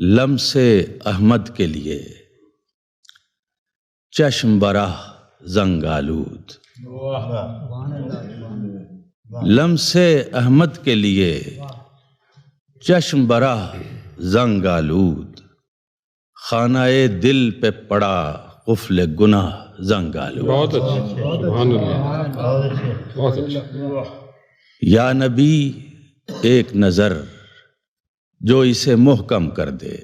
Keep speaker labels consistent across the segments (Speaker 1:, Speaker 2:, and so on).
Speaker 1: لمس احمد کے لیے چشم براہ زنگ آلود، لمس احمد کے لیے چشم براہ زنگ آلود، خانہ دل پہ پڑا قفل گناہ زنگ آلود۔
Speaker 2: بہت اچھا، سبحان اللہ، بہت اچھا۔
Speaker 1: یا نبی ایک نظر جو اسے محکم کر دے،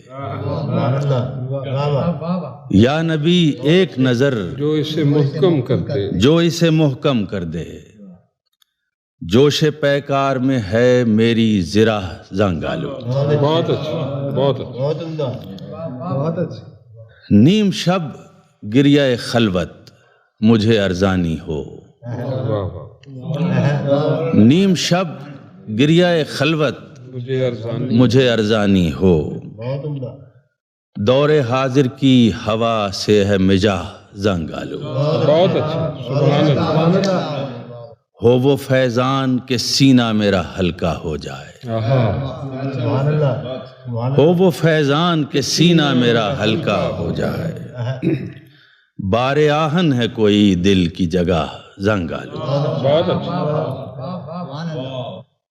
Speaker 1: یا نبی ایک نظر
Speaker 2: جو اسے محکم کر دے،
Speaker 1: جو اسے محکم کر دے، جوش پیکار میں ہے میری زرہ زنگ آلود۔
Speaker 2: بہت اچھا، بہت اچھا۔
Speaker 1: نیم شب گریہ خلوت مجھے ارزانی ہو،
Speaker 2: واہ واہ،
Speaker 1: نیم شب گریہ خلوت مجھے ارزانی ہو، دور حاضر کی ہوا سے ہے مجاح زنگ آلود۔
Speaker 2: بہت اچھا، سبحان اللہ۔
Speaker 1: ہو وہ فیضان کہ سینہ میرا ہلکا ہو جائے، ہو وہ فیضان کہ سینہ میرا ہلکا ہو جائے، بار آہن ہے کوئی دل کی جگہ زنگ آلود۔
Speaker 2: بہت اچھا،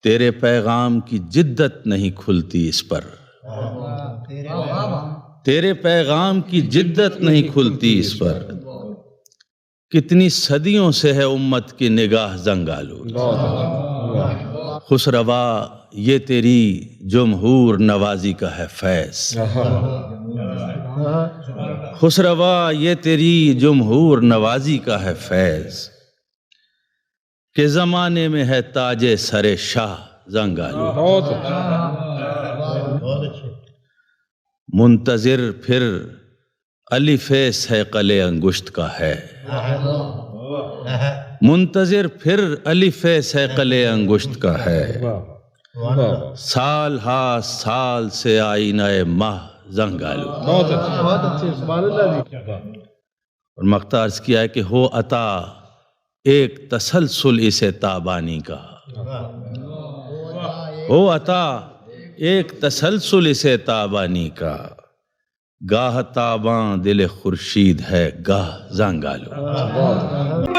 Speaker 1: تیرے پیغام کی جدت نہیں کھلتی اس پر، تیرے پیغام کی جدت نہیں کھلتی اس پر، کتنی صدیوں سے ہے امت کی نگاہ زنگ آلود۔ خسروا یہ تیری جمہور نوازی کا ہے فیض، خسروا یہ تیری جمہور نوازی کا ہے فیض، کہ زمانے میں ہے تاج سر شاہ زنگ آلود۔
Speaker 2: بہت اچھا،
Speaker 1: منتظر پھر الف صیقل انگشت کا ہے، منتظر پھر الف صیقل انگشت کا ہے، سال ہا سال سے آئینہ ماہ زنگ آلود۔
Speaker 2: بہت اچھا۔
Speaker 1: اور مقطع عرض کیا ہے کہ ہو عطا ایک تسلسل اسے تابانی کا، ہو عطا ایک تسلسل اسے تابانی کا، گاہ تاباں دل خورشید ہے گاہ زنگ آلود۔